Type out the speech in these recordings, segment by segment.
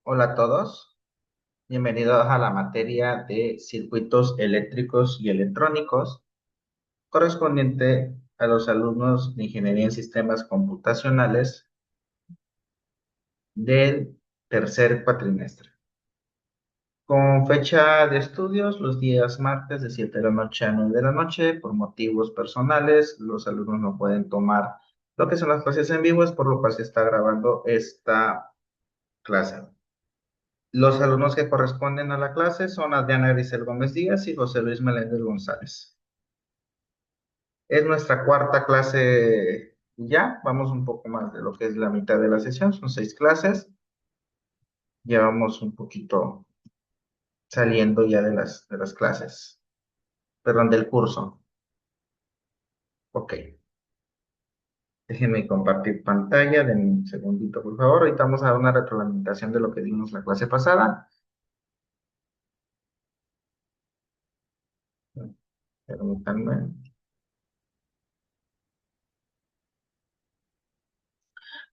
Hola a todos, bienvenidos a la materia de circuitos eléctricos y electrónicos correspondiente a los alumnos de Ingeniería en Sistemas Computacionales del tercer cuatrimestre. Con fecha de estudios, los días martes de 7 de la noche a 9 de la noche, por motivos personales, los alumnos no pueden tomar lo que son las clases en vivo, es por lo cual se está grabando esta clase. Los alumnos que corresponden a la clase son Adriana Grisel Gómez Díaz y José Luis Meléndez González. Es nuestra cuarta clase ya, vamos un poco más de lo que es la mitad de la sesión, son 6 clases, llevamos un poquito saliendo ya de las clases, perdón, del curso. Ok, déjenme compartir pantalla, denme un segundito por favor, ahorita vamos a dar una retroalimentación de lo que dimos la clase pasada. Permítanme.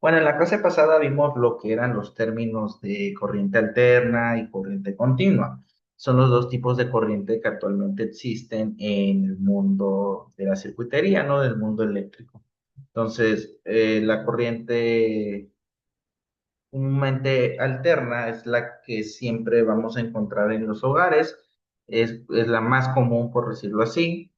Bueno, en la clase pasada vimos lo que eran los términos de corriente alterna y corriente continua. Son los dos tipos de corriente que actualmente existen en el mundo de la circuitería, ¿no? Del mundo eléctrico. Entonces, la corriente comúnmente alterna es la que siempre vamos a encontrar en los hogares. Es la más común, por decirlo así.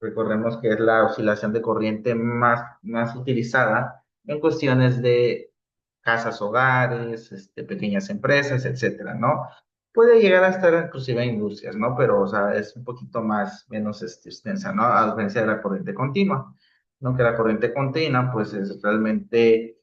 Recordemos que es la oscilación de corriente más utilizada en cuestiones de casas, hogares, pequeñas empresas, etcétera, ¿no? Puede llegar a estar inclusive en industrias, ¿no? Pero, o sea, es un poquito menos extensa, ¿no? A diferencia de la corriente continua, ¿no? Que la corriente continua, pues, es realmente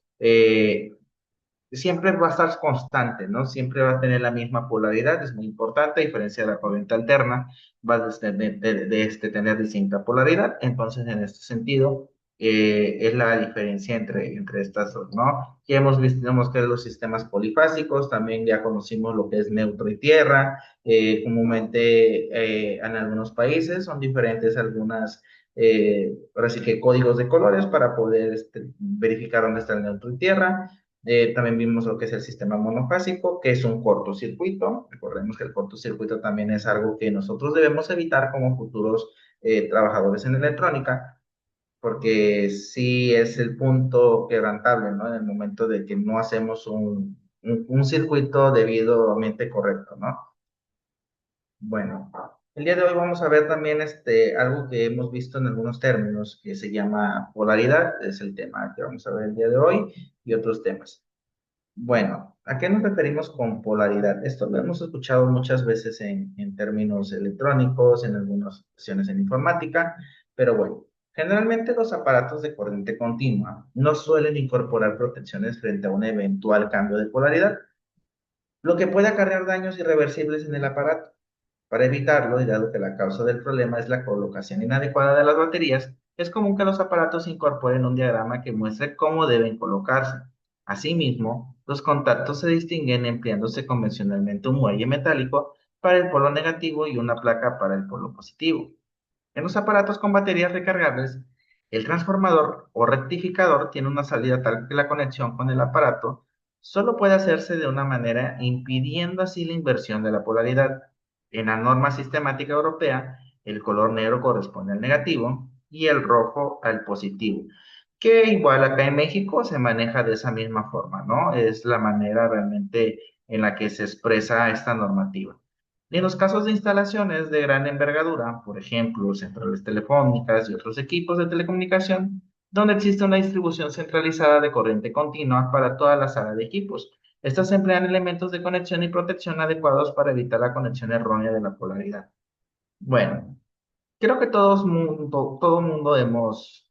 siempre va a estar constante, ¿no? Siempre va a tener la misma polaridad, es muy importante, a diferencia de la corriente alterna, va a tener distinta polaridad, entonces en este sentido es la diferencia entre estas dos, ¿no? Ya hemos visto que los sistemas polifásicos, también ya conocimos lo que es neutro y tierra, comúnmente en algunos países son diferentes algunas ahora sí que códigos de colores para poder verificar dónde está el neutro y tierra. También vimos lo que es el sistema monofásico, que es un cortocircuito. Recordemos que el cortocircuito también es algo que nosotros debemos evitar como futuros trabajadores en electrónica, porque sí es el punto quebrantable, ¿no? En el momento de que no hacemos un circuito debidamente correcto, ¿no? Bueno, el día de hoy vamos a ver también algo que hemos visto en algunos términos que se llama polaridad, es el tema que vamos a ver el día de hoy y otros temas. Bueno, ¿a qué nos referimos con polaridad? Esto lo hemos escuchado muchas veces en términos electrónicos, en algunas cuestiones en informática, pero bueno, generalmente los aparatos de corriente continua no suelen incorporar protecciones frente a un eventual cambio de polaridad, lo que puede acarrear daños irreversibles en el aparato. Para evitarlo, y dado que la causa del problema es la colocación inadecuada de las baterías, es común que los aparatos incorporen un diagrama que muestre cómo deben colocarse. Asimismo, los contactos se distinguen empleándose convencionalmente un muelle metálico para el polo negativo y una placa para el polo positivo. En los aparatos con baterías recargables, el transformador o rectificador tiene una salida tal que la conexión con el aparato solo puede hacerse de una manera impidiendo así la inversión de la polaridad. En la norma sistemática europea, el color negro corresponde al negativo y el rojo al positivo, que igual acá en México se maneja de esa misma forma, ¿no? Es la manera realmente en la que se expresa esta normativa. En los casos de instalaciones de gran envergadura, por ejemplo, centrales telefónicas y otros equipos de telecomunicación, donde existe una distribución centralizada de corriente continua para toda la sala de equipos. Estas emplean elementos de conexión y protección adecuados para evitar la conexión errónea de la polaridad. Bueno, creo que todo mundo hemos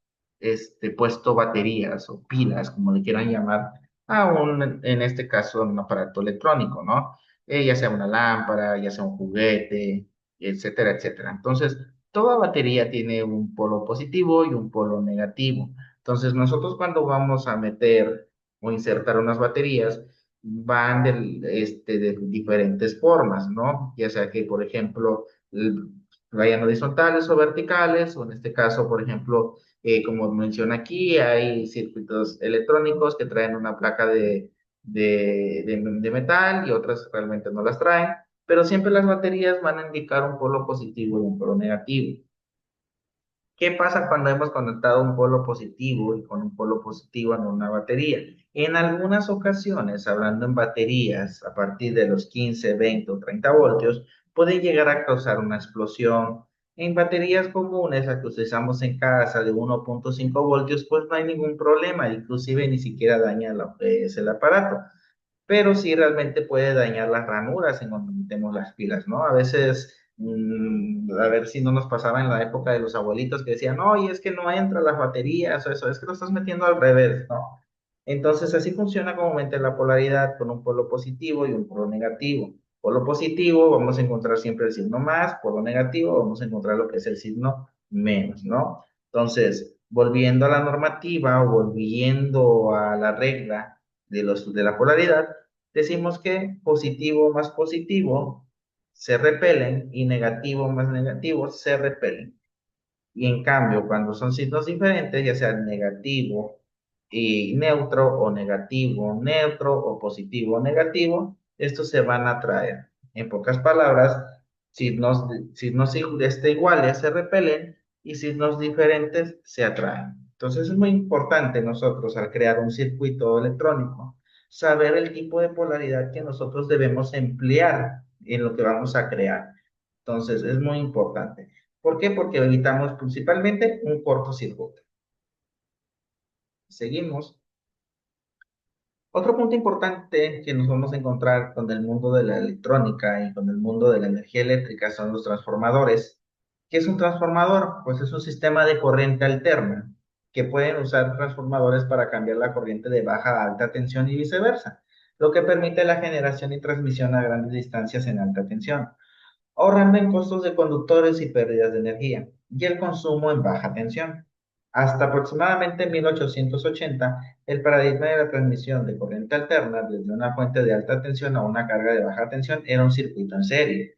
puesto baterías o pilas, como le quieran llamar, en este caso, un aparato electrónico, ¿no? Ya sea una lámpara, ya sea un juguete, etcétera, etcétera. Entonces, toda batería tiene un polo positivo y un polo negativo. Entonces, nosotros cuando vamos a meter o insertar unas baterías, van de diferentes formas, ¿no? Ya sea que, por ejemplo, vayan horizontales o verticales, o en este caso, por ejemplo, como menciona aquí, hay circuitos electrónicos que traen una placa de metal y otras realmente no las traen, pero siempre las baterías van a indicar un polo positivo y un polo negativo. ¿Qué pasa cuando hemos conectado un polo positivo y con un polo positivo en una batería? En algunas ocasiones, hablando en baterías a partir de los 15, 20 o 30 voltios, puede llegar a causar una explosión. En baterías comunes, las que utilizamos en casa de 1.5 voltios, pues no hay ningún problema, inclusive ni siquiera daña lo que es el aparato, pero sí realmente puede dañar las ranuras en donde metemos las pilas, ¿no? A veces, a ver si no nos pasaba en la época de los abuelitos que decían, no, y es que no entran las baterías o eso, es que lo estás metiendo al revés, ¿no? Entonces, así funciona comúnmente la polaridad con un polo positivo y un polo negativo. Polo positivo, vamos a encontrar siempre el signo más, polo negativo, vamos a encontrar lo que es el signo menos, ¿no? Entonces, volviendo a la normativa o volviendo a la regla de la polaridad, decimos que positivo más positivo se repelen y negativo más negativo se repelen. Y en cambio, cuando son signos diferentes, ya sea negativo y neutro, o negativo, neutro, o positivo, negativo, estos se van a atraer. En pocas palabras, signos, signos iguales se repelen y signos diferentes se atraen. Entonces es muy importante nosotros al crear un circuito electrónico saber el tipo de polaridad que nosotros debemos emplear en lo que vamos a crear. Entonces es muy importante. ¿Por qué? Porque evitamos principalmente un cortocircuito. Seguimos. Otro punto importante que nos vamos a encontrar con el mundo de la electrónica y con el mundo de la energía eléctrica son los transformadores. ¿Qué es un transformador? Pues es un sistema de corriente alterna que pueden usar transformadores para cambiar la corriente de baja a alta tensión y viceversa, lo que permite la generación y transmisión a grandes distancias en alta tensión, ahorrando en costos de conductores y pérdidas de energía, y el consumo en baja tensión. Hasta aproximadamente 1880, el paradigma de la transmisión de corriente alterna desde una fuente de alta tensión a una carga de baja tensión era un circuito en serie.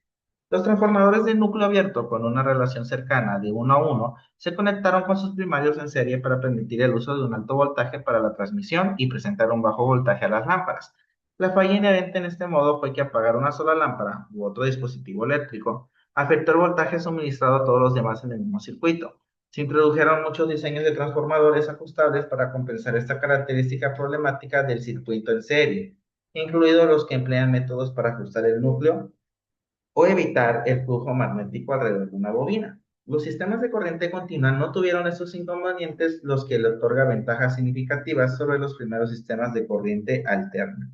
Los transformadores de núcleo abierto con una relación cercana de 1 a 1 se conectaron con sus primarios en serie para permitir el uso de un alto voltaje para la transmisión y presentar un bajo voltaje a las lámparas. La falla inherente en este modo fue que apagar una sola lámpara u otro dispositivo eléctrico afectó el voltaje suministrado a todos los demás en el mismo circuito. Se introdujeron muchos diseños de transformadores ajustables para compensar esta característica problemática del circuito en serie, incluidos los que emplean métodos para ajustar el núcleo o evitar el flujo magnético alrededor de una bobina. Los sistemas de corriente continua no tuvieron esos inconvenientes, los que le otorga ventajas significativas sobre los primeros sistemas de corriente alterna.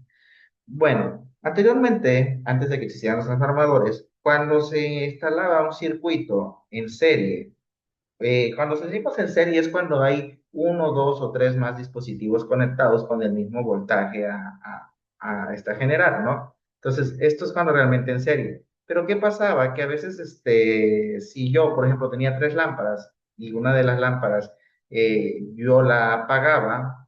Bueno, anteriormente, antes de que existieran los transformadores, cuando se instalaba un circuito en serie, cuando decimos en serie es cuando hay uno, dos o tres más dispositivos conectados con el mismo voltaje a esta generar, ¿no? Entonces, esto es cuando realmente en serie. Pero ¿qué pasaba? Que a veces, si yo, por ejemplo, tenía tres lámparas y una de las lámparas yo la apagaba,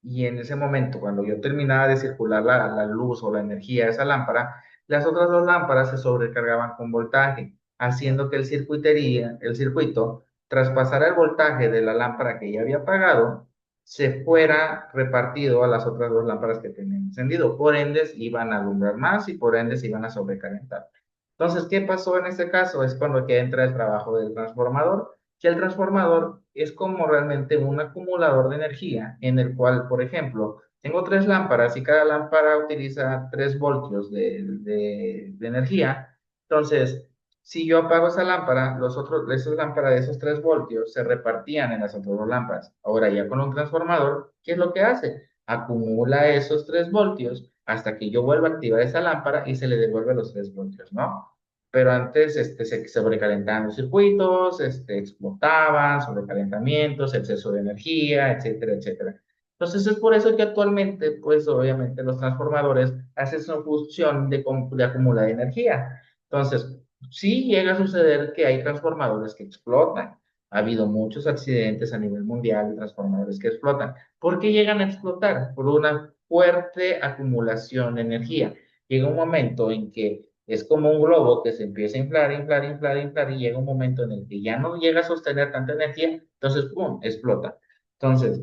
y en ese momento, cuando yo terminaba de circular la luz o la energía de esa lámpara, las otras dos lámparas se sobrecargaban con voltaje, haciendo que el circuito, tras pasar el voltaje de la lámpara que ya había apagado, se fuera repartido a las otras dos lámparas que tenían encendido. Por ende, iban a alumbrar más y por ende se iban a sobrecalentar. Entonces, ¿qué pasó en este caso? Es cuando que entra el trabajo del transformador, que el transformador es como realmente un acumulador de energía en el cual, por ejemplo, tengo tres lámparas y cada lámpara utiliza 3 voltios de energía. Entonces, si yo apago esa lámpara, esas lámparas de esos 3 voltios se repartían en las otras dos lámparas. Ahora ya con un transformador, ¿qué es lo que hace? Acumula esos 3 voltios hasta que yo vuelva a activar esa lámpara y se le devuelve los 3 voltios, ¿no? Pero antes se sobrecalentaban los circuitos, explotaban, sobrecalentamientos, exceso de energía, etcétera, etcétera. Entonces es por eso que actualmente, pues obviamente los transformadores hacen su función de acumular energía. Entonces, sí llega a suceder que hay transformadores que explotan. Ha habido muchos accidentes a nivel mundial de transformadores que explotan. ¿Por qué llegan a explotar? Por una fuerte acumulación de energía. Llega un momento en que es como un globo que se empieza a inflar, inflar, inflar, inflar y llega un momento en el que ya no llega a sostener tanta energía, entonces, ¡pum!, explota. Entonces,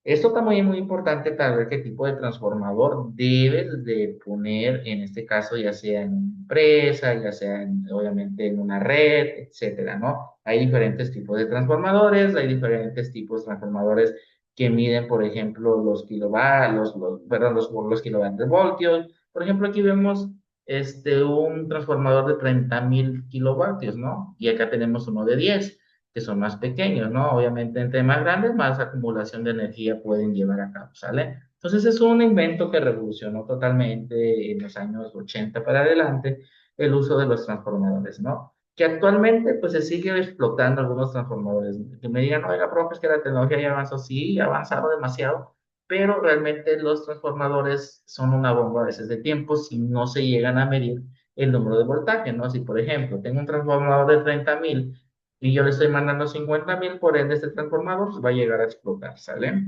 Esto también es muy importante para ver qué tipo de transformador debes de poner, en este caso, ya sea en una empresa, ya sea obviamente en una red, etcétera, ¿no? Hay diferentes tipos de transformadores, hay diferentes tipos de transformadores que miden, por ejemplo, los kilovatios, perdón, los kilovatios voltios. Por ejemplo, aquí vemos un transformador de 30.000 kilovatios, ¿no? Y acá tenemos uno de 10 que son más pequeños, ¿no? Obviamente, entre más grandes, más acumulación de energía pueden llevar a cabo, ¿sale? Entonces, es un invento que revolucionó totalmente en los años 80 para adelante el uso de los transformadores, ¿no? Que actualmente, pues, se sigue explotando algunos transformadores. Que me digan, oiga, profe, es que la tecnología ya avanzó, sí, ha avanzado demasiado, pero realmente los transformadores son una bomba a veces de tiempo si no se llegan a medir el número de voltaje, ¿no? Si, por ejemplo, tengo un transformador de 30.000 y yo le estoy mandando 50.000, por ende este transformador pues, va a llegar a explotar, ¿sale?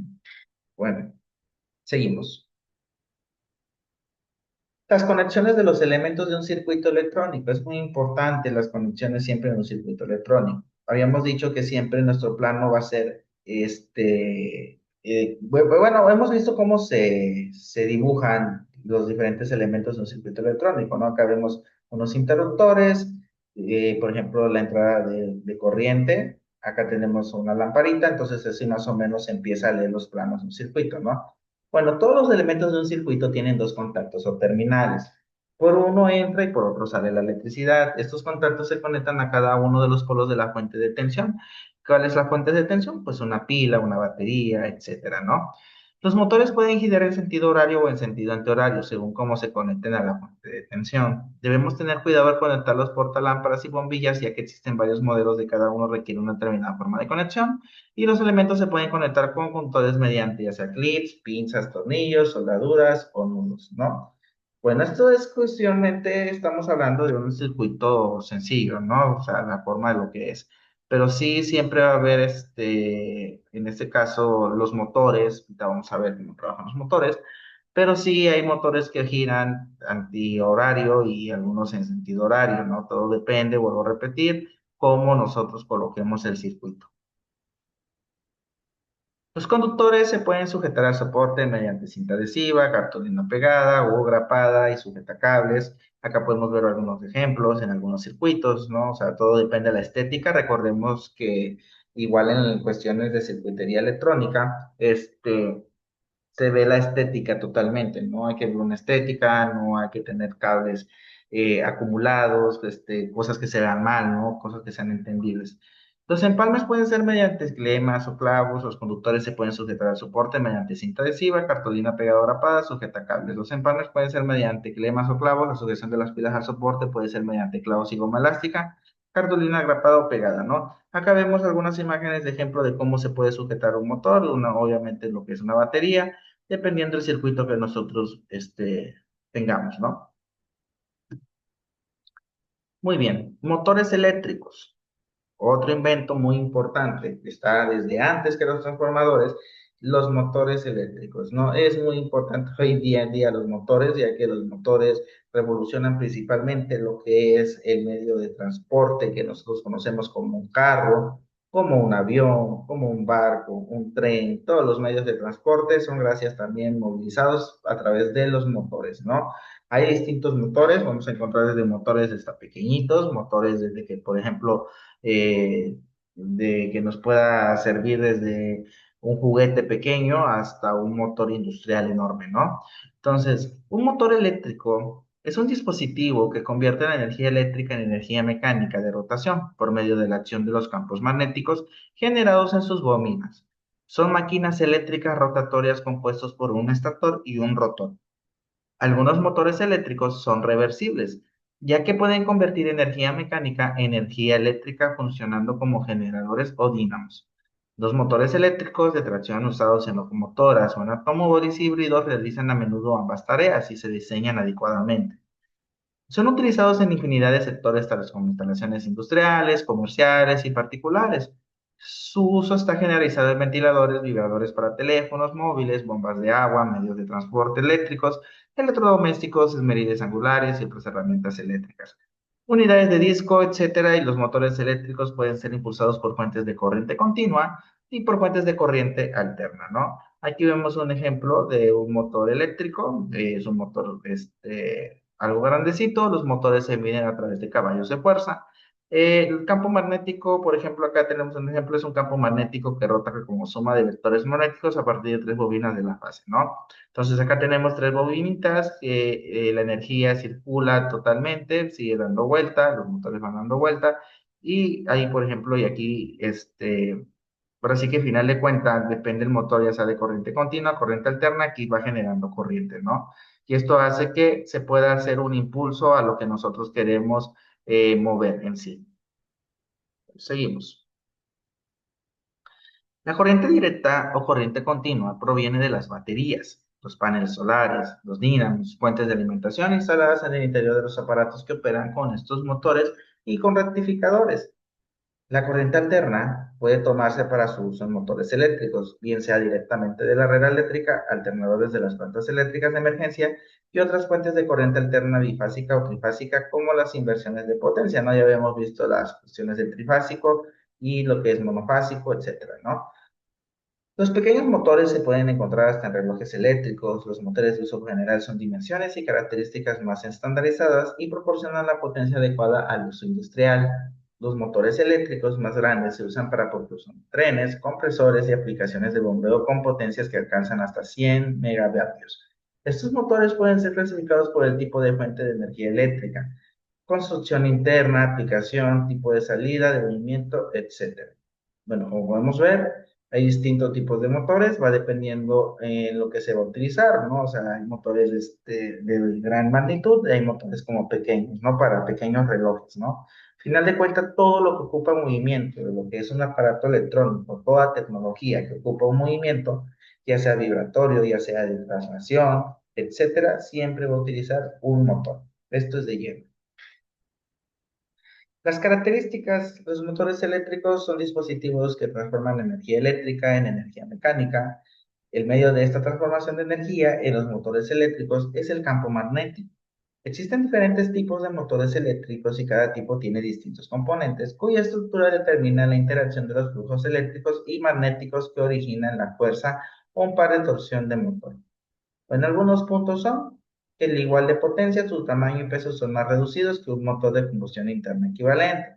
Bueno, seguimos. Las conexiones de los elementos de un circuito electrónico. Es muy importante las conexiones siempre en un circuito electrónico. Habíamos dicho que siempre nuestro plano va a ser bueno, hemos visto cómo se dibujan los diferentes elementos de un circuito electrónico, ¿no? Acá vemos unos interruptores, por ejemplo, la entrada de corriente. Acá tenemos una lamparita, entonces así más o menos empieza a leer los planos de un circuito, ¿no? Bueno, todos los elementos de un circuito tienen dos contactos o terminales. Por uno entra y por otro sale la electricidad. Estos contactos se conectan a cada uno de los polos de la fuente de tensión. ¿Cuál es la fuente de tensión? Pues una pila, una batería, etcétera, ¿no? Los motores pueden girar en sentido horario o en sentido antihorario, según cómo se conecten a la fuente de tensión. Debemos tener cuidado al conectar los portalámparas y bombillas, ya que existen varios modelos de cada uno requiere una determinada forma de conexión y los elementos se pueden conectar con conductores mediante ya sea clips, pinzas, tornillos, soldaduras o nudos, ¿no? Bueno, esto es cuestionmente, estamos hablando de un circuito sencillo, ¿no? O sea, la forma de lo que es. Pero sí, siempre va a haber, en este caso, los motores, ahorita vamos a ver cómo trabajan los motores, pero sí hay motores que giran anti-horario y algunos en sentido horario, ¿no? Todo depende, vuelvo a repetir, cómo nosotros coloquemos el circuito. Los conductores se pueden sujetar al soporte mediante cinta adhesiva, cartulina pegada o grapada y sujetacables. Acá podemos ver algunos ejemplos en algunos circuitos, ¿no? O sea, todo depende de la estética. Recordemos que igual en cuestiones de circuitería electrónica, se ve la estética totalmente, no hay que ver una estética, no hay que tener cables acumulados, cosas que se vean mal, ¿no? Cosas que sean entendibles. Los empalmes pueden ser mediante clemas o clavos, los conductores se pueden sujetar al soporte mediante cinta adhesiva, cartulina pegadora rapada, sujeta cables. Los empalmes pueden ser mediante clemas o clavos, la sujeción de las pilas al soporte puede ser mediante clavos y goma elástica, cartulina grapada o pegada, ¿no? Acá vemos algunas imágenes de ejemplo de cómo se puede sujetar un motor, una, obviamente lo que es una batería, dependiendo del circuito que nosotros tengamos, ¿no? Muy bien, motores eléctricos. Otro invento muy importante que está desde antes que los transformadores, los motores eléctricos, ¿no? Es muy importante hoy día en día los motores, ya que los motores revolucionan principalmente lo que es el medio de transporte que nosotros conocemos como un carro, como un avión, como un barco, un tren, todos los medios de transporte son gracias también movilizados a través de los motores, ¿no? Hay distintos motores, vamos a encontrar desde motores hasta pequeñitos, motores desde que, por ejemplo, de que nos pueda servir desde un juguete pequeño hasta un motor industrial enorme, ¿no? Entonces, un motor eléctrico es un dispositivo que convierte la energía eléctrica en energía mecánica de rotación por medio de la acción de los campos magnéticos generados en sus bobinas. Son máquinas eléctricas rotatorias compuestos por un estator y un rotor. Algunos motores eléctricos son reversibles, ya que pueden convertir energía mecánica en energía eléctrica funcionando como generadores o dínamos. Los motores eléctricos de tracción usados en locomotoras o en automóviles híbridos realizan a menudo ambas tareas y se diseñan adecuadamente. Son utilizados en infinidad de sectores tales como instalaciones industriales, comerciales y particulares. Su uso está generalizado en ventiladores, vibradores para teléfonos móviles, bombas de agua, medios de transporte eléctricos, electrodomésticos, esmerides angulares y otras herramientas eléctricas. Unidades de disco, etcétera, y los motores eléctricos pueden ser impulsados por fuentes de corriente continua y por fuentes de corriente alterna, ¿no? Aquí vemos un ejemplo de un motor eléctrico, es un motor algo grandecito, los motores se miden a través de caballos de fuerza. El campo magnético, por ejemplo, acá tenemos un ejemplo, es un campo magnético que rota como suma de vectores magnéticos a partir de tres bobinas de la fase, ¿no? Entonces acá tenemos tres bobinitas, que la energía circula totalmente, sigue dando vuelta, los motores van dando vuelta, y ahí, por ejemplo, y aquí, pero así que al final de cuentas depende el motor, ya sea de corriente continua, corriente alterna, aquí va generando corriente, ¿no? Y esto hace que se pueda hacer un impulso a lo que nosotros queremos mover en sí. Seguimos. La corriente directa o corriente continua proviene de las baterías, los paneles solares, los dínamos, fuentes de alimentación instaladas en el interior de los aparatos que operan con estos motores y con rectificadores. La corriente alterna puede tomarse para su uso en motores eléctricos, bien sea directamente de la red eléctrica, alternadores de las plantas eléctricas de emergencia y otras fuentes de corriente alterna bifásica o trifásica como las inversiones de potencia, ¿no? Ya habíamos visto las cuestiones del trifásico y lo que es monofásico, etcétera, ¿no? Los pequeños motores se pueden encontrar hasta en relojes eléctricos. Los motores de uso general son dimensiones y características más estandarizadas y proporcionan la potencia adecuada al uso industrial. Los motores eléctricos más grandes se usan para propulsión de trenes, compresores y aplicaciones de bombeo con potencias que alcanzan hasta 100 megavatios. Estos motores pueden ser clasificados por el tipo de fuente de energía eléctrica, construcción interna, aplicación, tipo de salida, de movimiento, etcétera. Bueno, como podemos ver, hay distintos tipos de motores, va dependiendo en lo que se va a utilizar, ¿no? O sea, hay motores de gran magnitud y hay motores como pequeños, ¿no? Para pequeños relojes, ¿no? Final de cuentas, todo lo que ocupa movimiento, de lo que es un aparato electrónico, toda tecnología que ocupa un movimiento, ya sea vibratorio, ya sea de traslación, etcétera, siempre va a utilizar un motor. Esto es de lleno. Las características, los motores eléctricos son dispositivos que transforman la energía eléctrica en energía mecánica. El medio de esta transformación de energía en los motores eléctricos es el campo magnético. Existen diferentes tipos de motores eléctricos y cada tipo tiene distintos componentes cuya estructura determina la interacción de los flujos eléctricos y magnéticos que originan la fuerza o un par de torsión de motor. En algunos puntos son que el igual de potencia, su tamaño y peso son más reducidos que un motor de combustión interna equivalente.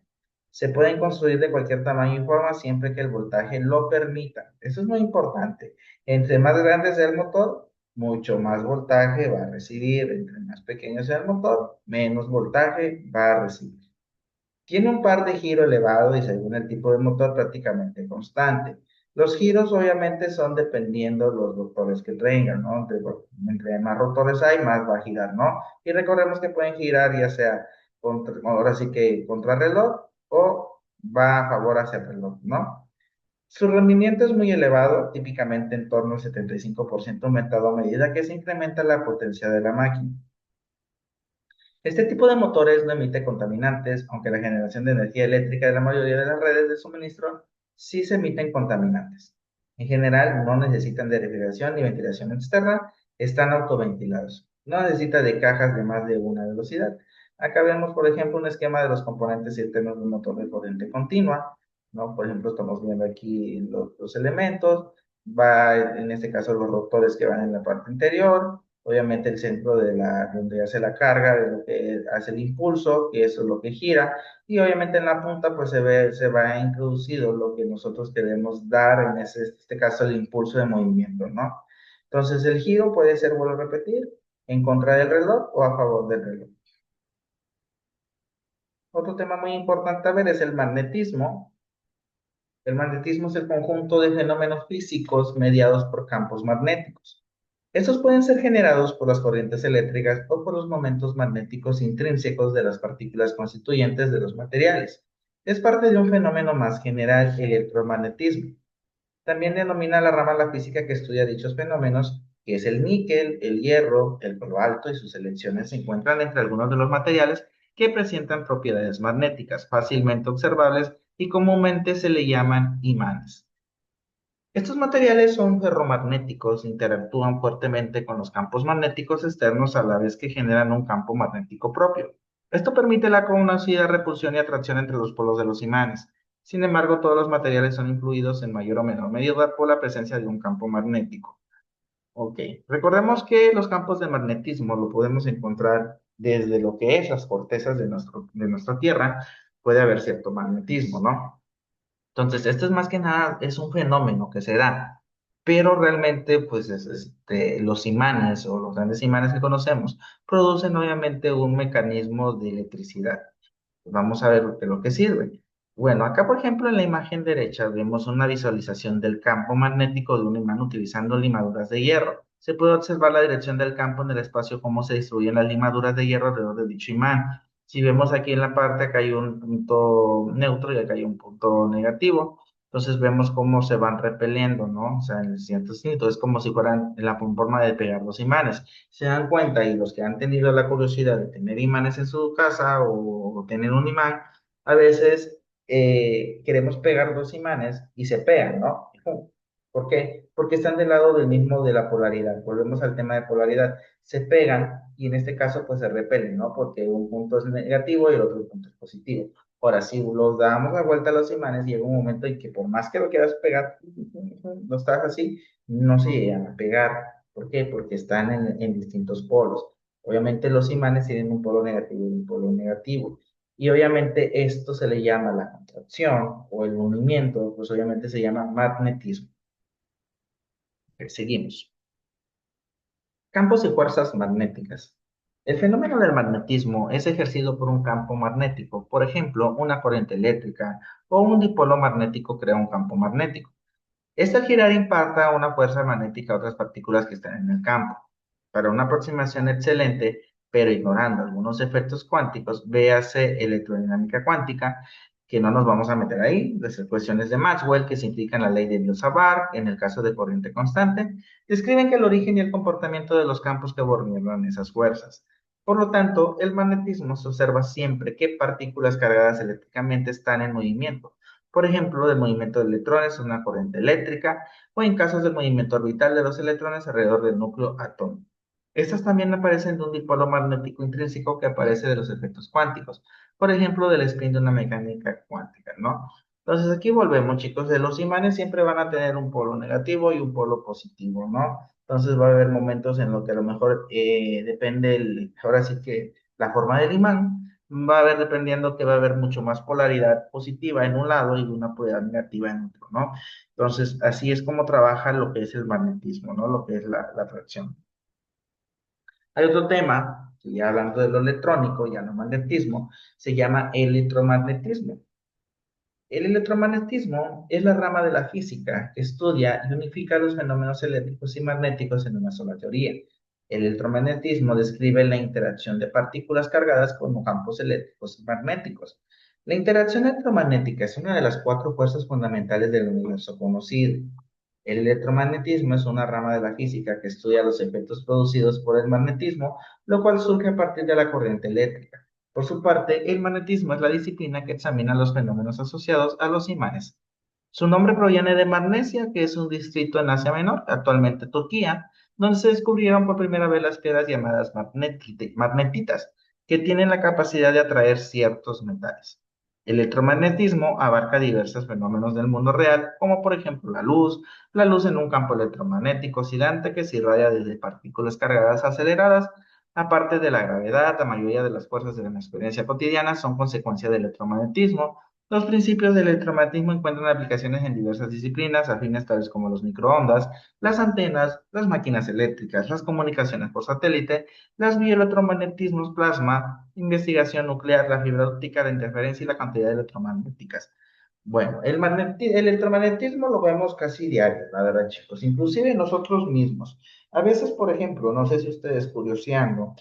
Se pueden construir de cualquier tamaño y forma siempre que el voltaje lo permita. Eso es muy importante. Entre más grande sea el motor, mucho más voltaje va a recibir. Entre más pequeño sea el motor, menos voltaje va a recibir. Tiene un par de giro elevado y según el tipo de motor prácticamente constante. Los giros obviamente son dependiendo los rotores que tengan, ¿no? Entre más rotores hay, más va a girar, ¿no? Y recordemos que pueden girar ya sea ahora sí que contrarreloj o va a favor hacia el reloj, ¿no? Su rendimiento es muy elevado, típicamente en torno al 75% aumentado a medida que se incrementa la potencia de la máquina. Este tipo de motores no emite contaminantes, aunque la generación de energía eléctrica de la mayoría de las redes de suministro sí se emiten contaminantes. En general, no necesitan de refrigeración ni ventilación externa, están autoventilados. No necesita de cajas de más de una velocidad. Acá vemos, por ejemplo, un esquema de los componentes internos de un motor de corriente continua, ¿no? Por ejemplo, estamos viendo aquí los elementos, va en este caso los rotores que van en la parte interior, obviamente el centro donde hace la carga, de lo que hace el impulso, que eso es lo que gira, y obviamente en la punta pues se va introducido lo que nosotros queremos dar, en este caso el impulso de movimiento, ¿no? Entonces el giro puede ser, vuelvo a repetir, en contra del reloj o a favor del reloj. Otro tema muy importante a ver es el magnetismo. El magnetismo es el conjunto de fenómenos físicos mediados por campos magnéticos. Estos pueden ser generados por las corrientes eléctricas o por los momentos magnéticos intrínsecos de las partículas constituyentes de los materiales. Es parte de un fenómeno más general, el electromagnetismo. También denomina la rama de la física que estudia dichos fenómenos, que es el níquel, el hierro, el cobalto y sus selecciones se encuentran entre algunos de los materiales que presentan propiedades magnéticas fácilmente observables y comúnmente se le llaman imanes. Estos materiales son ferromagnéticos, interactúan fuertemente con los campos magnéticos externos a la vez que generan un campo magnético propio. Esto permite la conocida repulsión y atracción entre los polos de los imanes. Sin embargo, todos los materiales son influidos en mayor o menor medida por la presencia de un campo magnético. Ok, recordemos que los campos de magnetismo lo podemos encontrar desde lo que es las cortezas de nuestra Tierra, puede haber cierto magnetismo, ¿no? Entonces, esto es más que nada, es un fenómeno que se da, pero realmente, pues, los imanes o los grandes imanes que conocemos producen obviamente un mecanismo de electricidad. Vamos a ver de lo que sirve. Bueno, acá por ejemplo en la imagen derecha vemos una visualización del campo magnético de un imán utilizando limaduras de hierro. Se puede observar la dirección del campo en el espacio, cómo se distribuyen las limaduras de hierro alrededor de dicho imán. Si vemos aquí en la parte, acá hay un punto neutro y acá hay un punto negativo. Entonces vemos cómo se van repeliendo, ¿no? O sea, en cierto sentido, es como si fueran en la forma de pegar los imanes. Se dan cuenta y los que han tenido la curiosidad de tener imanes en su casa o tener un imán, a veces queremos pegar dos imanes y se pegan, ¿no? ¿Por qué? Porque están del lado del mismo de la polaridad. Volvemos al tema de polaridad. Se pegan y en este caso pues se repelen, ¿no? Porque un punto es negativo y el otro punto es positivo. Ahora, si los damos la vuelta a los imanes, llega un momento en que por más que lo quieras pegar, no estás así, no se llegan a pegar. ¿Por qué? Porque están en distintos polos. Obviamente los imanes tienen un polo negativo y un polo negativo. Y obviamente esto se le llama la contracción o el movimiento, pues obviamente se llama magnetismo. Seguimos. Campos y fuerzas magnéticas. El fenómeno del magnetismo es ejercido por un campo magnético. Por ejemplo, una corriente eléctrica o un dipolo magnético crea un campo magnético. Este al girar impacta una fuerza magnética a otras partículas que están en el campo. Para una aproximación excelente, pero ignorando algunos efectos cuánticos, véase electrodinámica cuántica, que no nos vamos a meter ahí, las cuestiones de Maxwell que se implican la ley de Biot-Savart, en el caso de corriente constante, describen que el origen y el comportamiento de los campos que gobiernan esas fuerzas. Por lo tanto, el magnetismo se observa siempre que partículas cargadas eléctricamente están en movimiento, por ejemplo, del movimiento de electrones en una corriente eléctrica o en casos del movimiento orbital de los electrones alrededor del núcleo atómico. Estas también aparecen de un dipolo magnético intrínseco que aparece de los efectos cuánticos, por ejemplo, del spin de una mecánica cuántica, ¿no? Entonces aquí volvemos, chicos, de los imanes siempre van a tener un polo negativo y un polo positivo, ¿no? Entonces va a haber momentos en los que a lo mejor depende, ahora sí que la forma del imán, va a haber dependiendo que va a haber mucho más polaridad positiva en un lado y una polaridad negativa en otro, ¿no? Entonces así es como trabaja lo que es el magnetismo, ¿no? Lo que es la atracción. Hay otro tema, que ya hablando de lo electrónico, ya no magnetismo, se llama electromagnetismo. El electromagnetismo es la rama de la física que estudia y unifica los fenómenos eléctricos y magnéticos en una sola teoría. El electromagnetismo describe la interacción de partículas cargadas con campos eléctricos y magnéticos. La interacción electromagnética es una de las cuatro fuerzas fundamentales del universo conocido. El electromagnetismo es una rama de la física que estudia los efectos producidos por el magnetismo, lo cual surge a partir de la corriente eléctrica. Por su parte, el magnetismo es la disciplina que examina los fenómenos asociados a los imanes. Su nombre proviene de Magnesia, que es un distrito en Asia Menor, actualmente Turquía, donde se descubrieron por primera vez las piedras llamadas magnetitas, que tienen la capacidad de atraer ciertos metales. El electromagnetismo abarca diversos fenómenos del mundo real, como por ejemplo la luz en un campo electromagnético oscilante que se irradia desde partículas cargadas aceleradas. Aparte de la gravedad, la mayoría de las fuerzas de la experiencia cotidiana son consecuencia del electromagnetismo. Los principios del electromagnetismo encuentran aplicaciones en diversas disciplinas afines tales como los microondas, las antenas, las máquinas eléctricas, las comunicaciones por satélite, las bioelectromagnetismos plasma, investigación nuclear, la fibra óptica, la interferencia y la cantidad de electromagnéticas. Bueno, el electromagnetismo lo vemos casi diario, la verdad, chicos, inclusive nosotros mismos. A veces, por ejemplo, no sé si ustedes curioseando,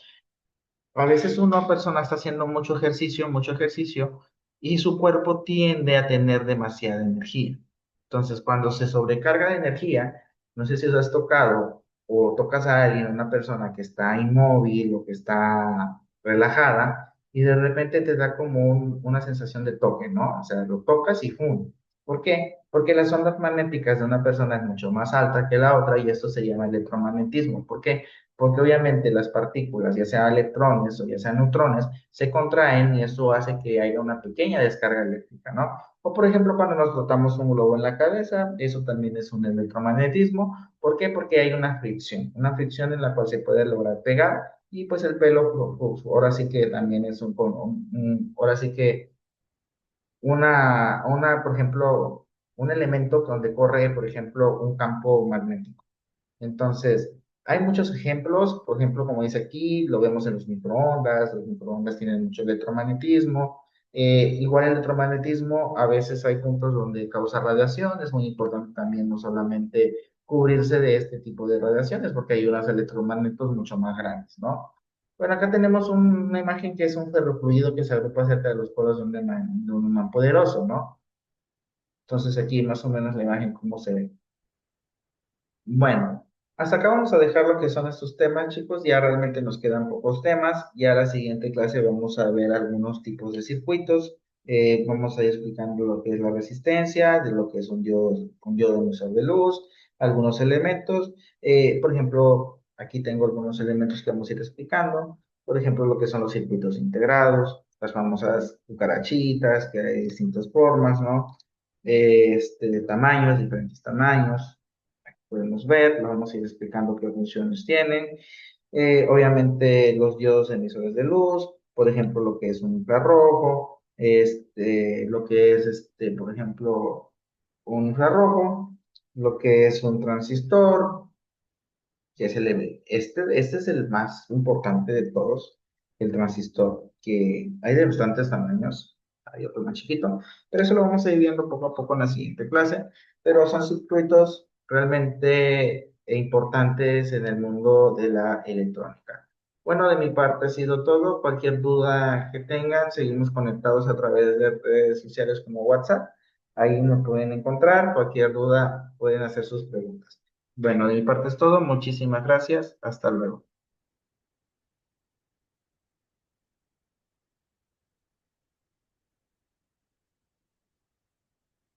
a veces una persona está haciendo mucho ejercicio, y su cuerpo tiende a tener demasiada energía. Entonces, cuando se sobrecarga de energía, no sé si os has tocado o tocas a alguien, una persona que está inmóvil o que está relajada, y de repente te da como una sensación de toque, ¿no? O sea, lo tocas y ¡pum! ¿Por qué? Porque las ondas magnéticas de una persona es mucho más alta que la otra y esto se llama electromagnetismo. ¿Por qué? porque obviamente las partículas, ya sean electrones o ya sean neutrones, se contraen y eso hace que haya una pequeña descarga eléctrica, ¿no? O por ejemplo, cuando nos frotamos un globo en la cabeza, eso también es un electromagnetismo. ¿Por qué? Porque hay una fricción en la cual se puede lograr pegar y pues el pelo, ahora sí que también es ahora sí que por ejemplo, un elemento donde corre, por ejemplo, un campo magnético. Entonces, hay muchos ejemplos, por ejemplo, como dice aquí, lo vemos en los microondas tienen mucho electromagnetismo. Igual el electromagnetismo, a veces hay puntos donde causa radiación, es muy importante también no solamente cubrirse de este tipo de radiaciones, porque hay unos electromagnetos mucho más grandes, ¿no? Bueno, acá tenemos una imagen que es un ferrofluido que se agrupa cerca de los polos de un imán poderoso, ¿no? Entonces aquí más o menos la imagen cómo se ve. Bueno, hasta acá vamos a dejar lo que son estos temas, chicos. Ya realmente nos quedan pocos temas. Ya la siguiente clase vamos a ver algunos tipos de circuitos. Vamos a ir explicando lo que es la resistencia, de lo que es un diodo emisor de luz, algunos elementos. Por ejemplo, aquí tengo algunos elementos que vamos a ir explicando. Por ejemplo, lo que son los circuitos integrados, las famosas cucarachitas, que hay distintas formas, ¿no? De tamaños, diferentes tamaños podemos ver, lo vamos a ir explicando qué funciones tienen. Obviamente los diodos emisores de luz, por ejemplo, lo que es un infrarrojo, lo que es, por ejemplo, un infrarrojo, lo que es un transistor, que es este es el más importante de todos, el transistor, que hay de bastantes tamaños, hay otro más chiquito, pero eso lo vamos a ir viendo poco a poco en la siguiente clase, pero son circuitos realmente importantes en el mundo de la electrónica. Bueno, de mi parte ha sido todo. Cualquier duda que tengan, seguimos conectados a través de redes sociales como WhatsApp. Ahí nos pueden encontrar. Cualquier duda pueden hacer sus preguntas. Bueno, de mi parte es todo. Muchísimas gracias. Hasta luego.